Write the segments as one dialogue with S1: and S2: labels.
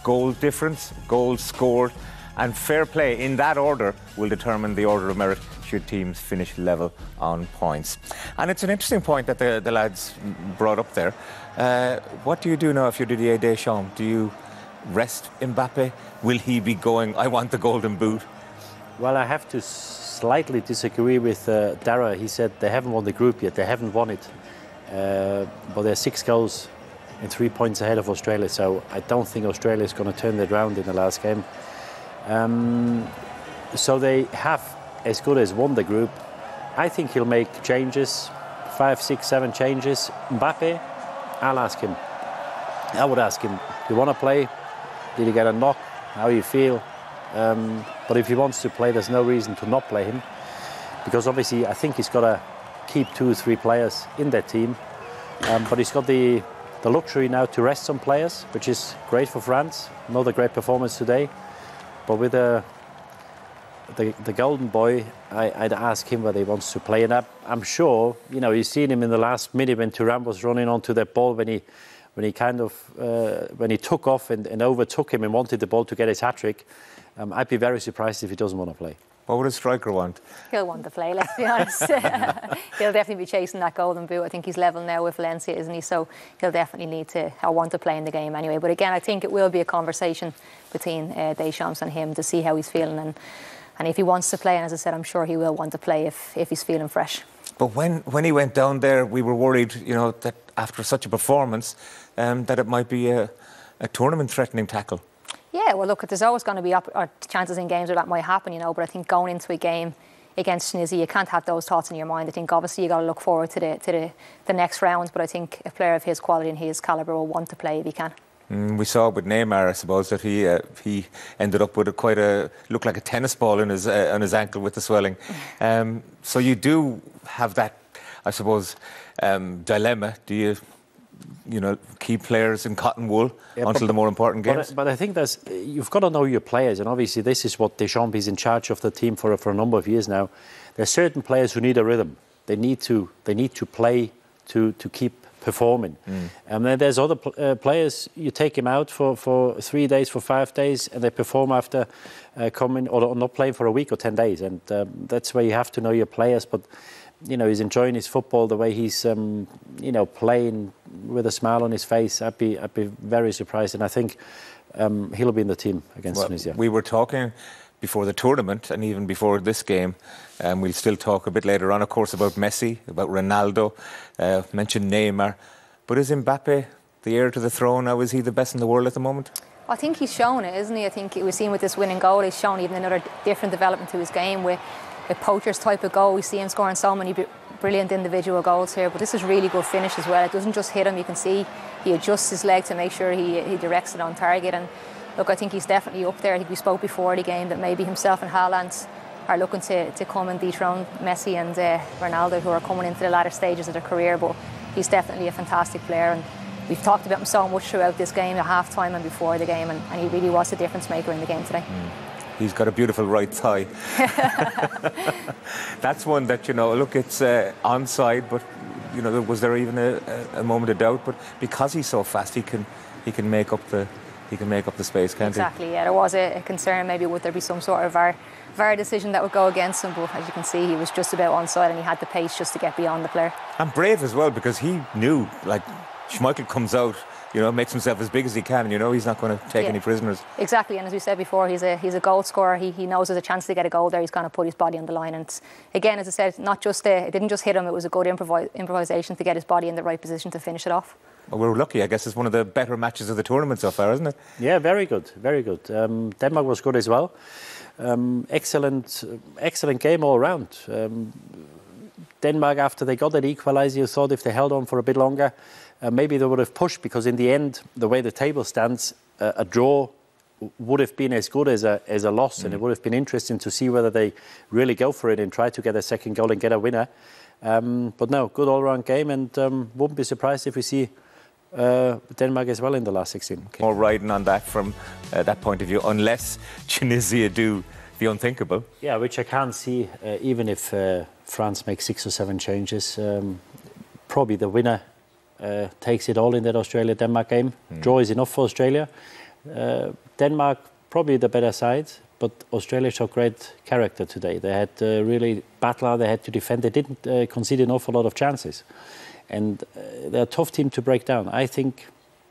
S1: goal difference, goals scored, and fair play in that order will determine the order of merit should teams finish level on points. And it's an interesting point that the lads brought up there. What do you do now if you're Didier Deschamps? Do you rest Mbappe? Will he be going, I want the golden boot?
S2: Well, I have to slightly disagree with Dara. He said they haven't won the group yet, they haven't won it. But they're 6 goals and 3 points ahead of Australia, so I don't think Australia is going to turn it around in the last game. So they have as good as won the group. I think he'll make changes, 5, 6, 7 changes. Mbappe, I'll ask him. I would ask him, do you want to play? Did you get a knock? How do you feel? But if he wants to play, there's no reason to not play him. Because obviously, I think he's got to keep 2 or 3 players in that team. But he's got the luxury now to rest some players, which is great for France. Another great performance today. But with the golden boy, I'd ask him whether he wants to play. And I'm sure, you know, you've seen him in the last minute when Thuram was running onto that ball, when he took off and overtook him and wanted the ball to get his hat-trick. I'd be very surprised if he doesn't want to play.
S1: What would a striker want?
S3: He'll want to play, let's be honest. He'll definitely be chasing that golden boot. I think he's level now with Valencia, isn't he? So he'll definitely need to, or want to play in the game anyway. But again, I think it will be a conversation between Deschamps and him to see how he's feeling. And if he wants to play, and as I said, I'm sure he will want to play if he's feeling fresh.
S1: But when he went down there, we were worried, you know, that after such a performance, that it might be a tournament-threatening tackle.
S3: Yeah, well, look, there's always going to be chances in games where that might happen, you know, but I think going into a game against Tunisia, you can't have those thoughts in your mind. I think obviously you got to look forward to the next round, but I think a player of his quality and his calibre will want to play if he can.
S1: We saw with Neymar, I suppose, that he ended up with looked like a tennis ball on his ankle with the swelling. So you do have that, I suppose, dilemma. Do you keep players in cotton wool until the more important games?
S2: But I think you've got to know your players, and obviously this is what Deschamps is in charge of the team for a number of years now. There's certain players who need a rhythm. They need to play to keep performing. And then there's other players, you take them out for 3 days, for 5 days, and they perform after coming or not playing for a week or 10 days. And that's where you have to know your players. But you know, he's enjoying his football, the way he's playing with a smile on his face. I'd be very surprised, and I think he'll be in the team against Tunisia.
S1: We were talking before the tournament and even before this game, and we'll still talk a bit later on, of course, about Messi, about Ronaldo, mentioned Neymar. But is Mbappe the heir to the throne now? Is he the best in the world at the moment?
S3: I think he's shown it, isn't he? I think we've seen with this winning goal, he's shown even another different development to his game with a poacher's type of goal. We see him scoring so many brilliant individual goals here, but this is really good finish as well. It doesn't just hit him, you can see he adjusts his leg to make sure he directs it on target. And look, I think he's definitely up there. I think we spoke before the game that maybe himself and Haaland are looking to come and dethrone Messi and Ronaldo, who are coming into the latter stages of their career. But he's definitely a fantastic player, and we've talked about him so much throughout this game, at half-time and before the game, and he really was the difference maker in the game today.
S1: He's got a beautiful right thigh. That's one that, look, it's onside, but, was there even a moment of doubt? But because he's so fast, he can make up the space, can't he?
S3: Exactly, yeah. There was a concern, maybe would there be some sort of VAR decision that would go against him, but as you can see, he was just about onside and he had the pace just to get beyond the player. And
S1: brave as well, because he knew, like, Schmeichel comes out, makes himself as big as he can, he's not going to take any prisoners.
S3: Exactly, and as we said before, he's a goal scorer. He knows there's a chance to get a goal there. He's going to put his body on the line. And again, as I said, it didn't just hit him, it was a good improvisation to get his body in the right position to finish it off.
S1: Well, we're lucky. I guess it's one of the better matches of the tournament so far, isn't it?
S2: Yeah, very good, very good. Denmark was good as well. Excellent game all round. Denmark, after they got that equaliser, you thought if they held on for a bit longer, maybe they would have pushed, because in the end, the way the table stands, a draw would have been as good as a loss, and it would have been interesting to see whether they really go for it and try to get a second goal and get a winner. But no, good all-round game, and wouldn't be surprised if we see Denmark as well in the last 16.
S1: Okay. More riding on that from that point of view, unless Tunisia do the unthinkable.
S2: Yeah, which I can't see, even if France makes 6 or 7 changes. Probably the winner takes it all in that Australia-Denmark game. Draw is enough for Australia. Denmark probably the better side, but Australia showed great character today. They had really battle. They had to defend. They didn't concede an awful lot of chances, and they're a tough team to break down. I think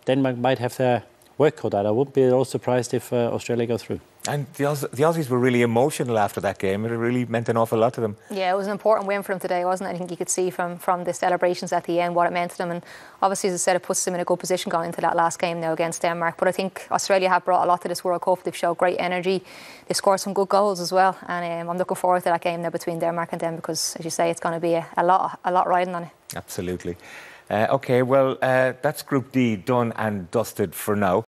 S2: Denmark might have their work cut out. I wouldn't be at all surprised if Australia go through.
S1: And the Aussies were really emotional after that game. It really meant an awful lot to them.
S3: Yeah, it was an important win for them today, wasn't it? I think you could see from the celebrations at the end what it meant to them. And obviously, as I said, it puts them in a good position going into that last game now against Denmark. But I think Australia have brought a lot to this World Cup. They've showed great energy. They scored some good goals as well. And I'm looking forward to that game now between Denmark and them because, as you say, it's going to be a lot riding on it.
S1: Absolutely. OK, well, that's Group D done and dusted for now.